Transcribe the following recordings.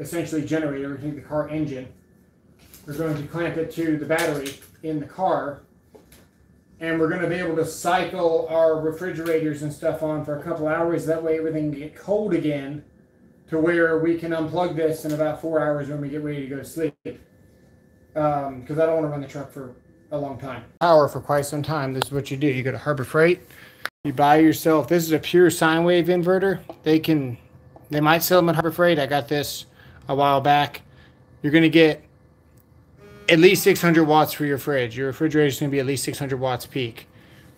essentially generator, we're going to take the car engine. We're going to clamp it to the battery in the car. And we're going to be able to cycle our refrigerators and stuff on for a couple hours. That way everything can get cold again to where we can unplug this in about 4 hours when we get ready to go to sleep. Because I don't want to run the truck for a long time. Power for quite some time. This is what you do. You go to Harbor Freight. You buy yourself, this is a pure sine wave inverter. They might sell them at Harbor Freight. I got this a while back. You're going to get at least 600 watts for your fridge. Your refrigerator is going to be at least 600 watts peak.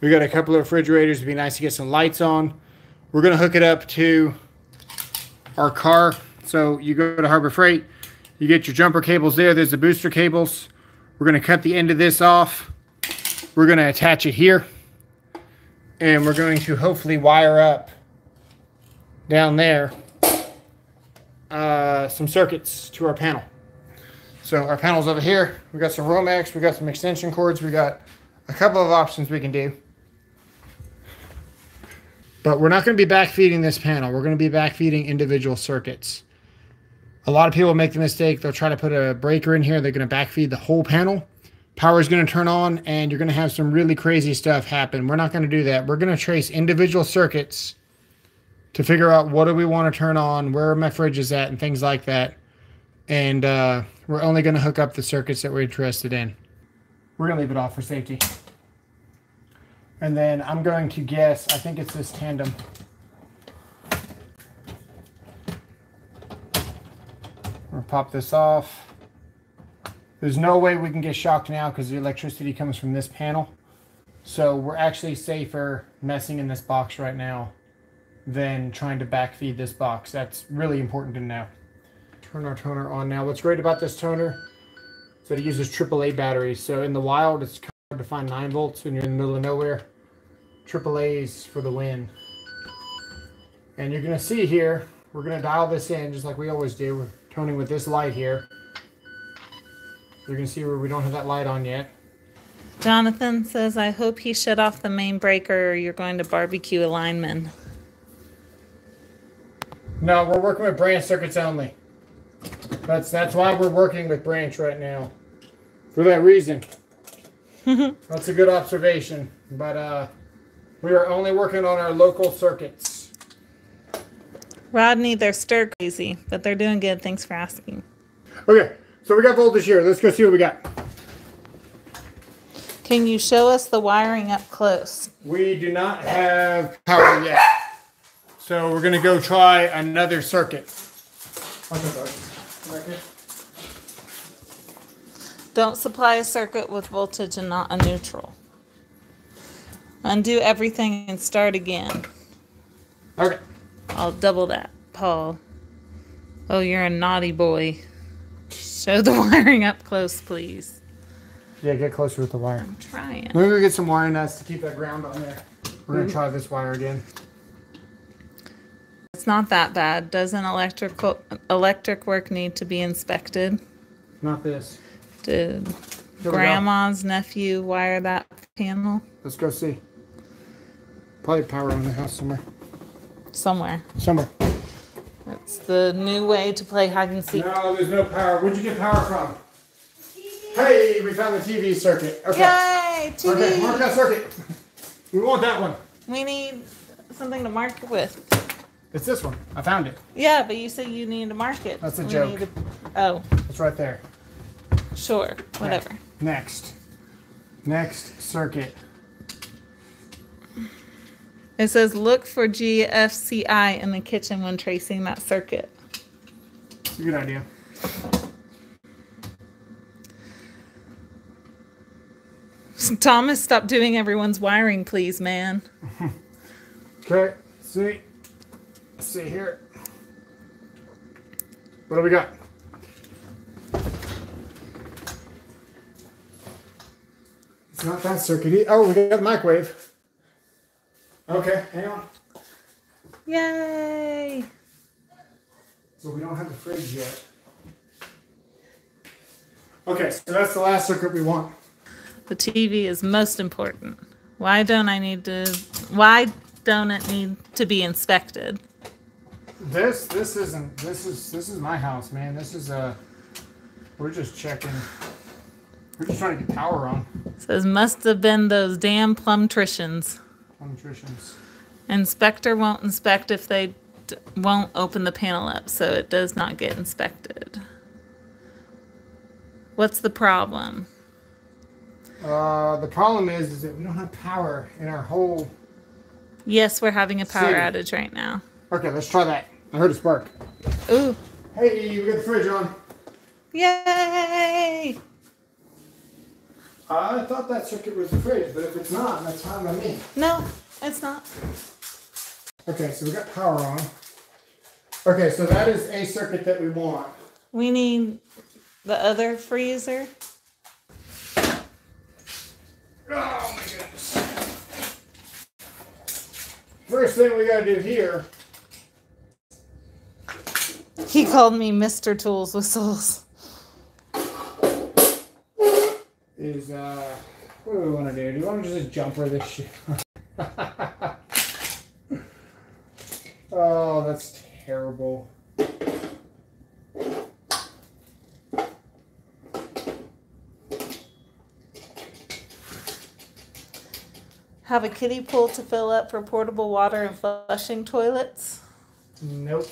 We got a couple of refrigerators. It'd be nice to get some lights on. We're going to hook it up to our car. So you go to Harbor Freight. You get your jumper cables there. There's the booster cables. We're going to cut the end of this off. We're going to attach it here. And we're going to hopefully wire up down there some circuits to our panel. So our panel's over here. We got some Romex, we got some extension cords, we got a couple of options we can do. But we're not going to be backfeeding this panel. We're going to be backfeeding individual circuits. A lot of people make the mistake, they'll try to put a breaker in here, they're going to backfeed the whole panel. Power is going to turn on and you're going to have some really crazy stuff happen. We're not going to do that. We're going to trace individual circuits to figure out what do we want to turn on, where my fridge is at, and things like that. And we're only going to hook up the circuits that we're interested in. We're going to leave it off for safety. And then I'm going to guess, I think it's this tandem. We'll pop this off. There's no way we can get shocked now because the electricity comes from this panel. So we're actually safer messing in this box right now than trying to backfeed this box. That's really important to know. Turn our toner on now. What's great about this toner is that it uses AAA batteries. So in the wild, it's hard to find 9 volts when you're in the middle of nowhere. AAA's for the win. And you're going to see here, we're going to dial this in just like we always do. We're toning with this light here. You're going to see where we don't have that light on yet. Jonathan says, I hope he shut off the main breaker or you're going to barbecue a lineman. No, we're working with branch circuits only. That's why we're working with branch right now. For that reason. That's a good observation. But we are only working on our local circuits. Rodney, they're stir crazy, but they're doing good. Thanks for asking. Okay, so we got voltage here. Let's go see what we got. Can you show us the wiring up close? We do not have power yet. So we're going to go try another circuit. Don't supply a circuit with voltage and not a neutral. Undo everything and start again. Okay. I'll double that, Paul. Oh, you're a naughty boy. Show the wiring up close, please. Yeah, get closer with the wire. I'm trying. Maybe we'll get some wire nuts to keep that ground on there. We're going to try this wire again. It's not that bad. Doesn't electric work need to be inspected? Not this. Did grandma's nephew wire that panel? Let's go see. Probably power on the house somewhere. Somewhere. Somewhere. That's the new way to play hide and seek. No, there's no power. Where'd you get power from? TV. Hey, we found the TV circuit. Okay. Yay, TV. Okay, mark that circuit. We want that one. We need something to mark it with. It's this one. I found it. Yeah, but you said you need to mark it. That's a joke. Oh. It's right there. Sure, whatever. Okay. Next circuit. It says look for GFCI in the kitchen when tracing that circuit. It's a good idea. Thomas, stop doing everyone's wiring, please, man. Okay, let's see here. What do we got? It's not that circuit. Oh, we got the microwave. Okay, hang on. Yay! So we don't have the fridge yet. Okay, so that's the last circuit we want. The TV is most important. Why don't it need to be inspected? This isn't. This is my house, man. This is we're just checking. We're just trying to get power on. Says must have been those damn plumtricians. Plumtricians. Inspector won't inspect if they won't open the panel up, so it does not get inspected. What's the problem? The problem is that we don't have power in our whole. Yes, we're having a power city. outage right now. Okay, let's try that. I heard a spark. Ooh. Hey, we got the fridge on. Yay! I thought that circuit was the fridge, but if it's not, that's fine by me. No, it's not. Okay, so we got power on. Okay, so that is a circuit that we want. We need the other freezer. Oh my goodness. First thing we gotta do here. He called me Mr. Tools with Souls. Is what do we want to do? Do you want to just jumper this shit? Oh, that's terrible. Have a kiddie pool to fill up for portable water and flushing toilets. Nope.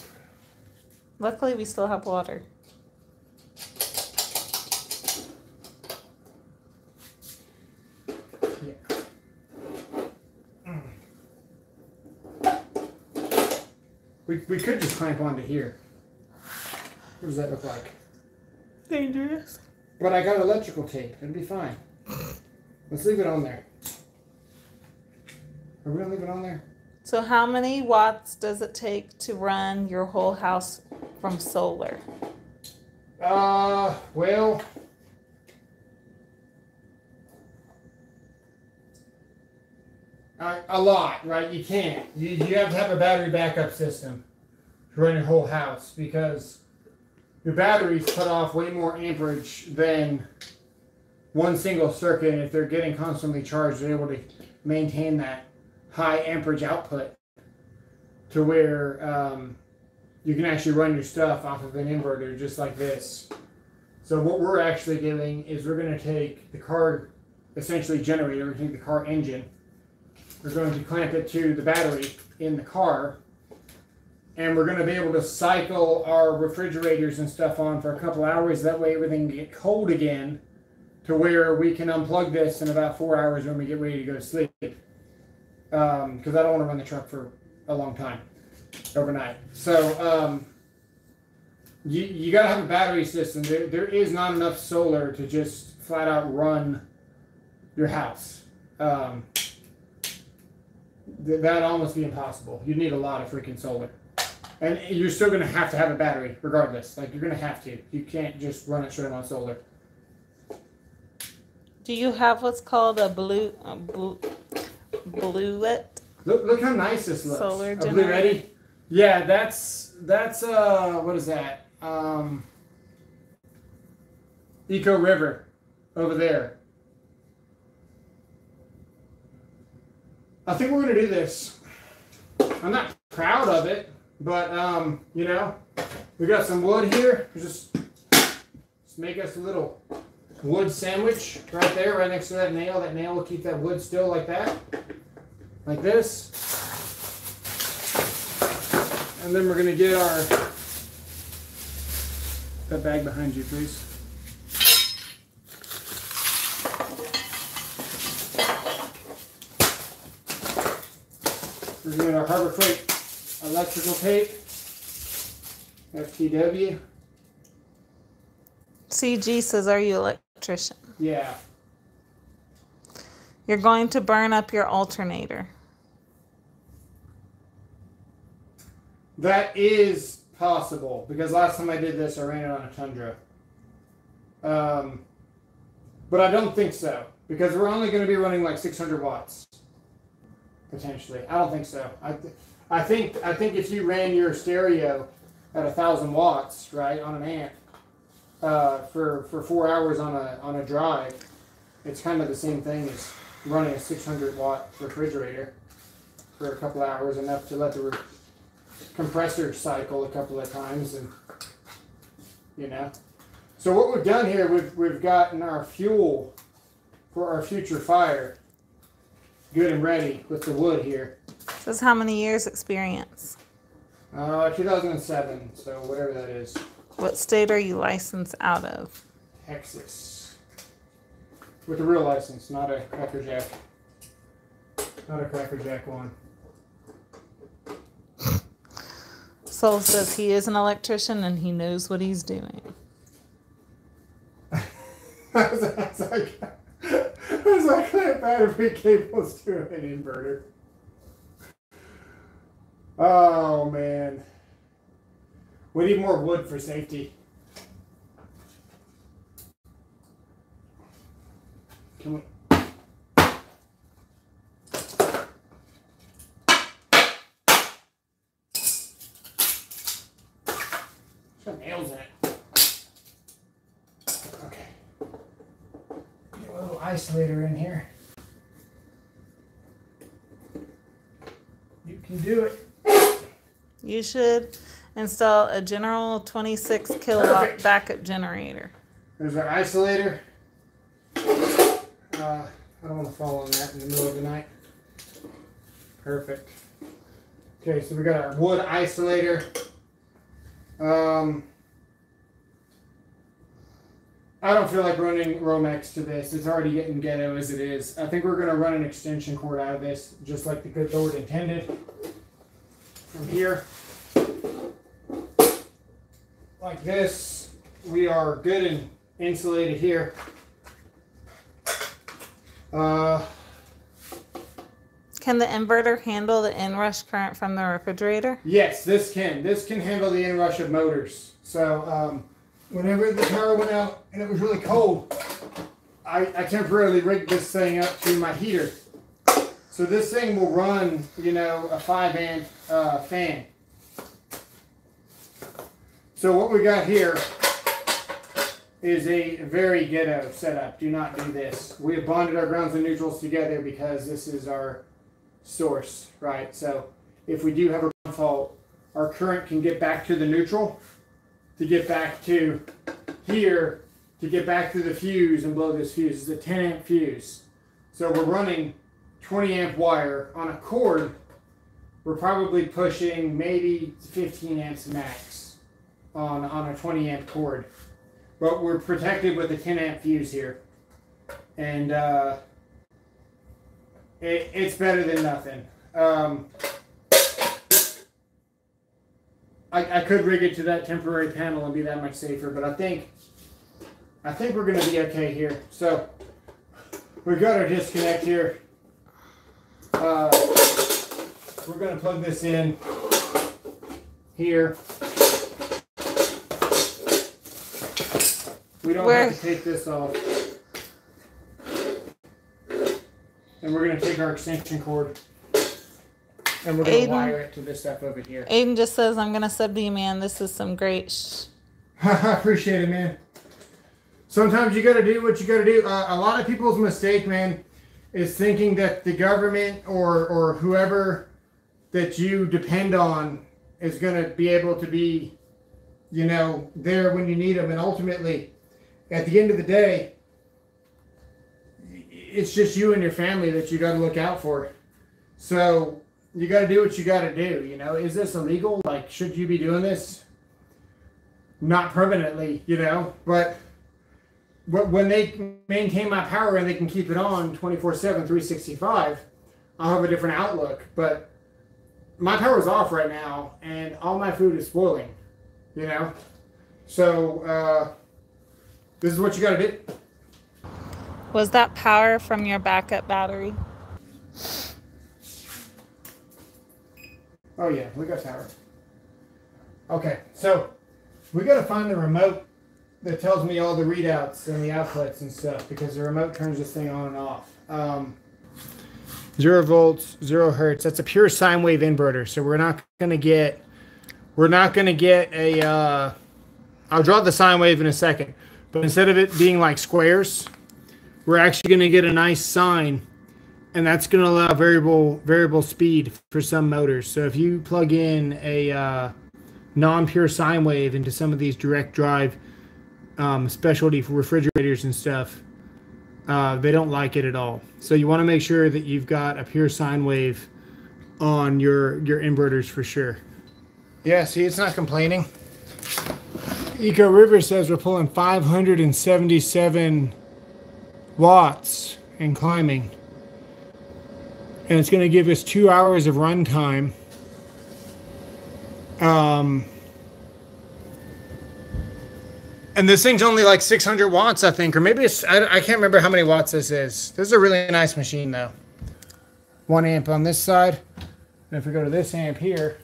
Luckily, we still have water. We could just clamp onto here. What does that look like? Dangerous. But I got electrical tape. It'll be fine. Let's leave it on there. Are we gonna leave it on there? So how many watts does it take to run your whole house from solar? Well, a lot, right? You can't. You have to have a battery backup system to run your whole house because your batteries put off way more amperage than one single circuit. And if they're getting constantly charged, they're able to maintain that high amperage output to where you can actually run your stuff off of an inverter just like this. So what we're actually doing is we're going to take the car, essentially generator, we're going to take the car engine, we're going to clamp it to the battery in the car, and we're going to be able to cycle our refrigerators and stuff on for a couple hours. That way everything can get cold again to where we can unplug this in about 4 hours when we get ready to go to sleep. Because I don't want to run the truck for a long time overnight. So you got to have a battery system. There is not enough solar to just flat out run your house. That'd almost be impossible. You'd need a lot of freaking solar. And you're still going to have a battery regardless. Like, you're going to have to. You can't just run it straight on solar. Do you have what's called a bluet? Look how nice this looks. Solar a generator. Blue Ready? Yeah, that's what is that? Eco River over there. I think we're gonna do this. I'm not proud of it, but you know, we got some wood here. Just make us a little wood sandwich right there, right next to that nail. That nail will keep that wood still like that, like this. And then we're gonna get that bag behind you, please. We're doing our Harbor Freight electrical tape, FTW. CG says, are you an electrician? Yeah. You're going to burn up your alternator. That is possible, because last time I did this, I ran it on a Tundra. But I don't think so, because we're only going to be running like 600 watts. Potentially. I don't think so. I think if you ran your stereo at 1,000 watts, right, on an amp, for 4 hours on a drive, it's kind of the same thing as running a 600 watt refrigerator for a couple hours, enough to let the compressor cycle a couple of times, and So what we've done here, we've gotten our fuel for our future fire good and ready with the wood here. This is how many years experience? 2007, so whatever that is. What state are you licensed out of? Texas. With a real license, not a Cracker Jack. Not a Cracker Jack one. Soul says he is an electrician and he knows what he's doing. As I clamp battery cables to an inverter. Oh man. We need more wood for safety. Can we? Some nails in it. Okay. Get a little isolator in here. You can do it. You should install a General 26 kilowatt Perfect. backup generator. There's our isolator. I don't want to fall on that in the middle of the night. Perfect. Okay, so we got our wood isolator. I don't feel like running Romex to this. It's already getting ghetto as it is. I think we're going to run an extension cord out of this, just like the good Lord intended. From here, like this, we are good and insulated here. Can the inverter handle the inrush current from the refrigerator? Yes, this can. This can handle the inrush of motors. So whenever the power went out and it was really cold, I temporarily rigged this thing up to my heater. So this thing will run, a 5-amp fan. So what we got here is a very ghetto setup. Do not do this. We have bonded our grounds and neutrals together because this is our source, right? So if we do have a ground fault, our current can get back to the neutral, to get back to here, to get back to the fuse and blow this fuse. It's a 10-amp fuse. So we're running 20-amp wire on a cord. We're probably pushing maybe 15 amps max on a 20-amp cord. But we're protected with a 10-amp fuse here. And it's better than nothing. I could rig it to that temporary panel and be that much safer, but I think we're going to be okay here. So we've got our disconnect here. We're going to plug this in here. We don't have to take this off. And we're going to take our extension cord and we're going to wire it to this stuff over here. Aiden just says, I'm going to sub to you, man. This is some great I appreciate it, man. Sometimes you got to do what you got to do. A lot of people's mistake, man, is thinking that the government or whoever that you depend on is going to be able to be, there when you need them. And ultimately, at the end of the day, it's just you and your family that you got to look out for. So you got to do what you got to do. Is this illegal? Like, should you be doing this? Not permanently, but when they maintain my power and they can keep it on 24/7, 365, I'll have a different outlook. But my power's off right now and all my food is spoiling, So this is what you got to do. Was that power from your backup battery? Oh yeah, we got power. Okay, so we got to find the remote that tells me all the readouts and the outputs and stuff, because the remote turns this thing on and off. 0 volts, 0 hertz. That's a pure sine wave inverter. So we're not going to get a, I'll draw the sine wave in a second, but instead of it being like squares, we're actually going to get a nice sine and that's going to allow variable speed for some motors. So if you plug in a non-pure sine wave into some of these direct drive specialty refrigerators and stuff, they don't like it at all. So you want to make sure that you've got a pure sine wave on your inverters for sure. Yeah, see, it's not complaining. Eco River says we're pulling 577 watts and climbing. And it's going to give us 2 hours of run time. And this thing's only like 600 watts, I think, or maybe it's, I can't remember how many watts this is. This is a really nice machine though. 1 amp on this side. And if we go to this amp here,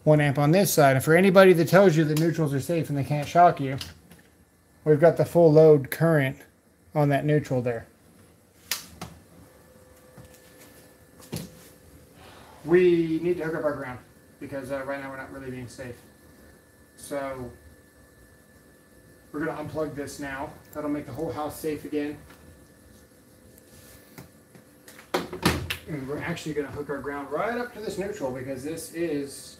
1 amp on this side. And for anybody that tells you the neutrals are safe and they can't shock you, we've got the full load current on that neutral there. We need to hook up our ground because right now we're not really being safe. So we're going to unplug this now. That'll make the whole house safe again. And we're actually going to hook our ground right up to this neutral because this is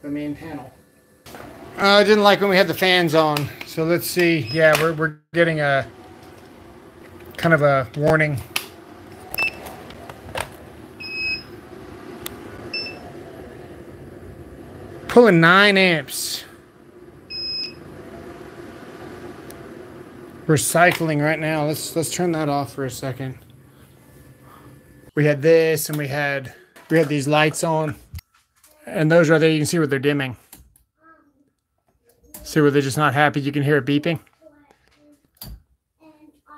the main panel. I didn't like when we had the fans on. So let's see. Yeah, we're getting a kind of a warning. Pulling 9 amps. We're cycling right now. Let's turn that off for a second. We had this and we had these lights on. And those right there, you can see where they're dimming. See where they're just not happy, you can hear it beeping.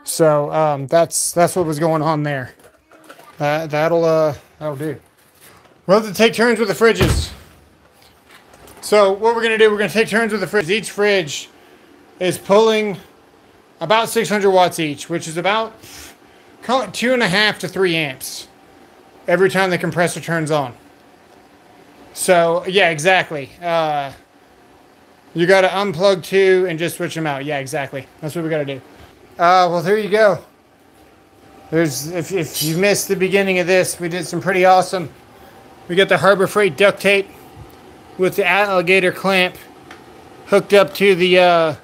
So that's what was going on there. That'll do. We'll have to take turns with the fridges. So what we're gonna do, we're gonna take turns with the fridge. Each fridge is pulling about 600 watts each, which is about, call it 2.5 to 3 amps every time the compressor turns on. So yeah, exactly. You got to unplug 2 and just switch them out. Yeah, exactly. That's what we got to do. Well, there you go. If you missed the beginning of this, we did some pretty awesome. We got the Harbor Freight duct tape with the alligator clamp hooked up to the.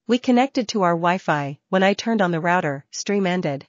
We connected to our Wi-Fi. When I turned on the router, stream ended.